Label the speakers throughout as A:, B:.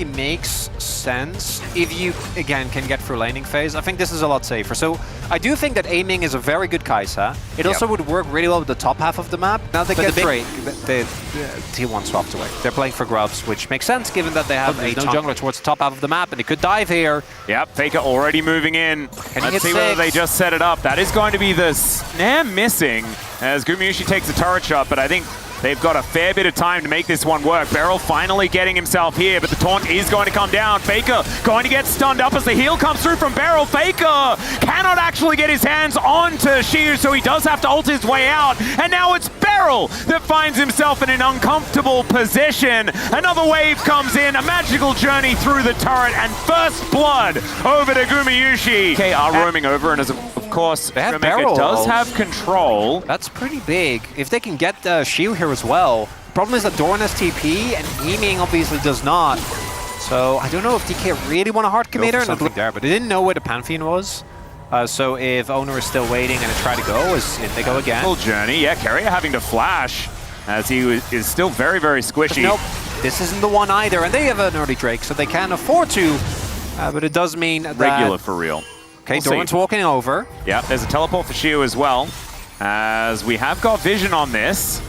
A: It makes sense if you, again, can get through laning phase. I think this is a lot safer. So I do think that aiming is a very good Kai'Sa. It also would work really well with the top half of the map. Now they get Drake. The T1 swapped away. They're playing for grubs, which makes sense given that they have no jungler towards the top half of the map, and they could dive here.
B: Yep, Faker already moving in. Let's see whether they just set it up. That is going to be the snare missing as Gumayusi takes a turret shot, but I think they've got a fair bit of time to make this one work. Beryl finally getting himself here, but the taunt is going to come down. Faker going to get stunned up as the heal comes through from Beryl. Faker cannot actually get his hands onto Shiu, so he does have to ult his way out. And now it's Beryl that finds himself in an uncomfortable position. Another wave comes in, a magical journey through the turret, and first blood over to Gumayusi. Okay, are roaming over, and as of course, Beryl does have control.
A: That's pretty big. If they can get Shiu here as well. Problem is that Dorn has TP, and Aiming obviously does not. So I don't know if DK really want a hard committer and there, but they didn't know where the Pantheon was. So if Owner is still waiting and they try to go, they go again.
B: Full journey, yeah. Carrier having to flash as he is still very, very squishy.
A: Nope, this isn't the one either, and they have an early Drake, so they can afford to. But it does mean that
B: regular for real.
A: Okay, Doran's walking over.
B: Yeah, there's a teleport for Shiu as well, as we have got vision on this.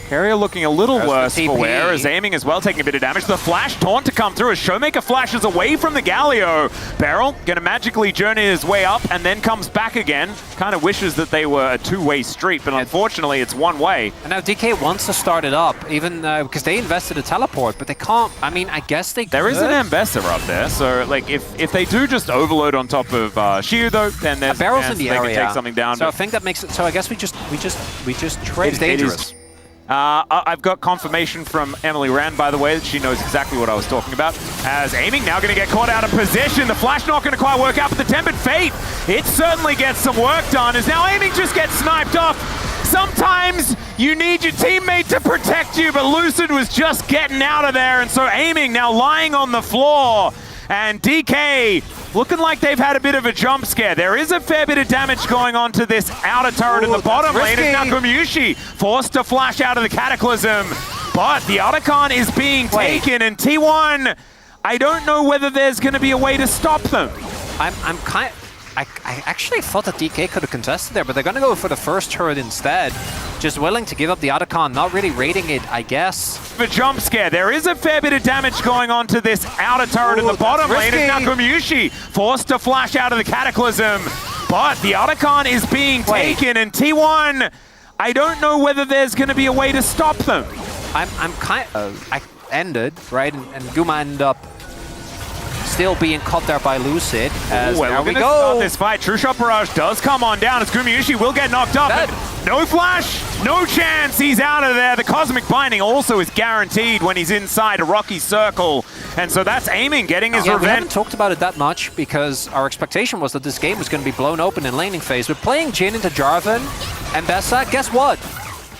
B: Carrier looking a little worse for wear, as Aiming as well taking a bit of damage. The flash taunt to come through as Showmaker flashes away from the Galio. Beryl gonna magically journey his way up and then comes back again. Kind of wishes that they were a two-way street, but unfortunately it's one way.
A: And now DK wants to start it up, even because they invested a teleport, but they can't. I mean, I guess they
B: There
A: could.
B: is an Ambassador up there, so like if they do just overload on top of Shiu though, then there's
A: Beryl's in the area.
B: They can take something down.
A: So I think that makes it. So I guess we just trade. It's dangerous.
B: I've got confirmation from Emily Rand, by the way, that she knows exactly what I was talking about. As Aiming now going to get caught out of position. The flash not going to quite work out, but the Tempered Fate, it certainly gets some work done. As now Aiming just gets sniped off. Sometimes you need your teammate to protect you, but Lucid was just getting out of there. And so Aiming now lying on the floor. And DK looking like they've had a bit of a jump scare. There is a fair bit of damage going on to this outer turret in the bottom lane. And now Gumayusi forced to flash out of the Cataclysm. But the Otacon is being taken, and T1, I don't know whether there's going to be a way to stop them.
A: I actually thought that DK could have contested there, but they're going to go for the first turret instead. Just willing to give up the Otacon, not really rating it, I guess.
B: The jump scare. There is a fair bit of damage going on to this outer turret in the bottom lane. And now Gumayusi forced to flash out of the Cataclysm. But the Otacon is being taken, and T1, I don't know whether there's going to be a way to stop them.
A: I ended, right? And Guma ended up still being caught there by Lucid. As there we go.
B: Start this fight. True Shot Barrage does come on down as Gumayusi will get knocked up. No flash, no chance. He's out of there. The Cosmic Binding also is guaranteed when he's inside a rocky circle. And so that's Aiming getting his revenge.
A: We haven't talked about it that much because our expectation was that this game was going to be blown open in laning phase. But playing Jhin into Jarvan and Bessa, guess what?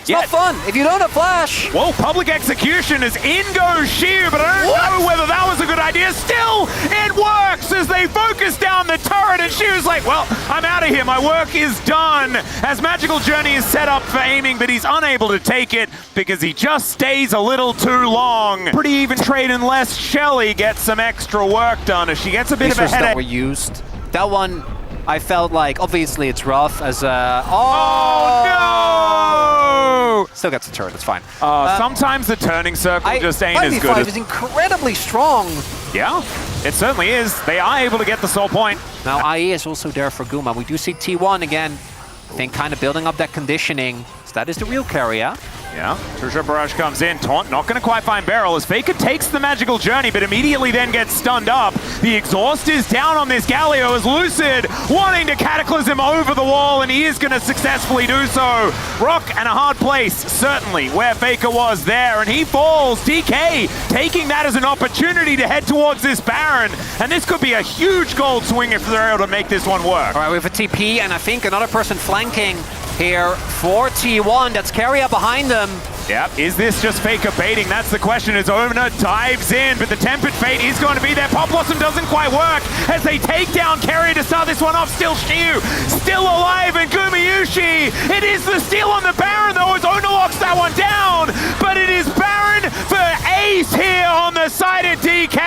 A: It's not fun if you don't have flash.
B: Whoa, public execution as in goes Shiu, but I don't know whether that was a good idea. Still, it works as they focus down the turret, and Shiu's like, well, I'm out of here. My work is done. As Magical Journey is set up for Aiming, but he's unable to take it because he just stays a little too long. Pretty even trade unless Shelly gets some extra work done as she gets a bit of a headache.
A: That were used. That one, I felt like, obviously it's rough as
B: oh no!
A: Still gets the turret, it's fine.
B: Sometimes the turning circle just ain't as good.
A: 5v5 is incredibly strong.
B: Yeah, it certainly is. They are able to get the soul point.
A: Now IE is also there for Guma. We do see T1 again, I think kind of building up that conditioning. So that is the real carrier.
B: Yeah, True Shot Barrage comes in. Taunt not going to quite find Beryl as Faker takes the Magical Journey, but immediately then gets stunned up. The exhaust is down on this Galio as Lucid wanting to Cataclysm over the wall, and he is going to successfully do so. Rock and a hard place, certainly, where Faker was there, and he falls. DK taking that as an opportunity to head towards this Baron, and this could be a huge gold swing if they're able to make this one work.
A: All right, we have a TP, and I think another person flanking here for T1. That's Carrier behind them.
B: Yep, is this just Faker baiting? That's the question as Owner dives in, but the Tempered Fate is going to be there. Pop Blossom doesn't quite work as they take down Kerry to start this one off. Still Shiu, still alive, and Gumayushi. It is the steal on the Baron though as Owner locks that one down, but it is Baron for Ace here on the side of DK,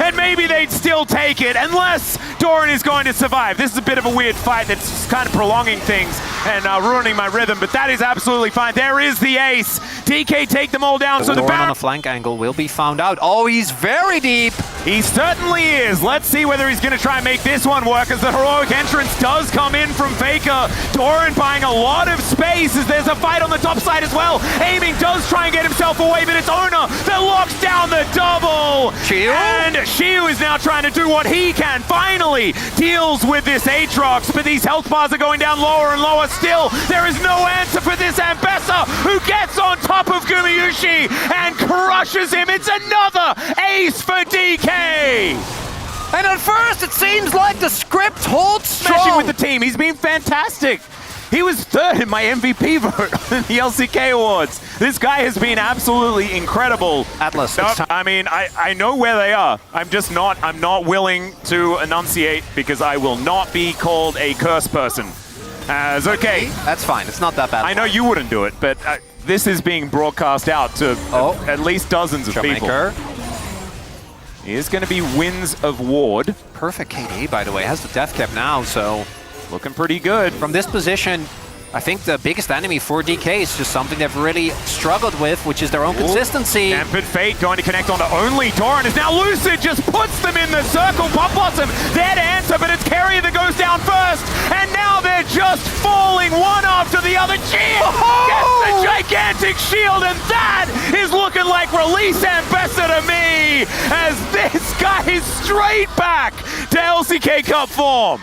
B: and maybe they'd still take it unless Doran is going to survive. This is a bit of a weird fight that's kind of prolonging things and ruining my rhythm, but that is absolutely fine. There is the Ace. DK take them all down, so the Baron
A: on a flank angle will be found out. Oh, he's very deep.
B: He certainly is. Let's see whether he's going to try and make this one work as the heroic entrance does come in from Faker. Doran buying a lot of space as there's a fight on the top side as well. Aiming does try and get himself away, but it's Owner that locks down the double.
A: Shiu?
B: And Shiu is now trying to do what he can. Finally deals with this Aatrox, but these health bars are going down lower and lower still. There is no answer for this Ambessa, who gets on top of Gumayushi and crushes him. It's another ace for DK.
A: And at first it seems like the script holds strong.
B: Smashing with the team. He's been fantastic. He was third in my MVP vote in the LCK Awards. This guy has been absolutely incredible.
A: Atlas.
B: No, I mean, I know where they are. I'm not willing to enunciate because I will not be called a curse person. As okay.
A: That's fine. It's not that bad.
B: I know you wouldn't do it, but this is being broadcast out to at least dozens of people. Is going to be Winds of Ward.
A: Perfect KD, by the way. Has the death cap now, so
B: looking pretty good.
A: From this position, I think the biggest enemy for DK is just something they've really struggled with, which is their own consistency.
B: Tempered Fate going to connect onto only Doran is now Lucid, just puts them in the circle. Pop Blossom there to answer, but it's Kerry that goes down first, and now they're just falling one after the other. Gets the gigantic shield, and that is looking like release Ambassador to me, as this guy is straight back to LCK Cup form.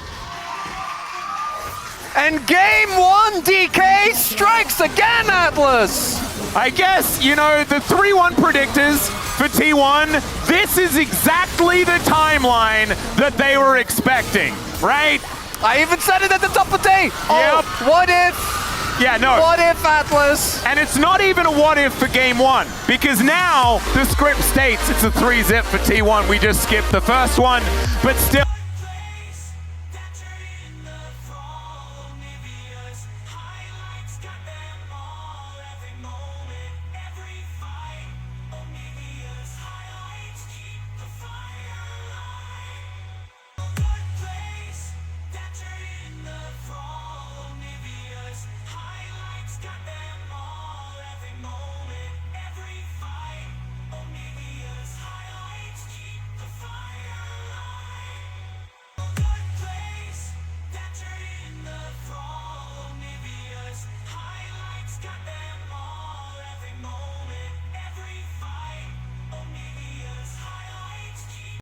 A: And game one, DK strikes again, Atlas!
B: I guess, you know, the 3-1 predictors for T1, this is exactly the timeline that they were expecting, right?
A: I even said it at the top of the day!
B: Yep.
A: Oh, what if?
B: Yeah, no.
A: What if, Atlas?
B: And it's not even a what if for game one, because now the script states it's a 3-zip for T1. We just skipped the first one, but still...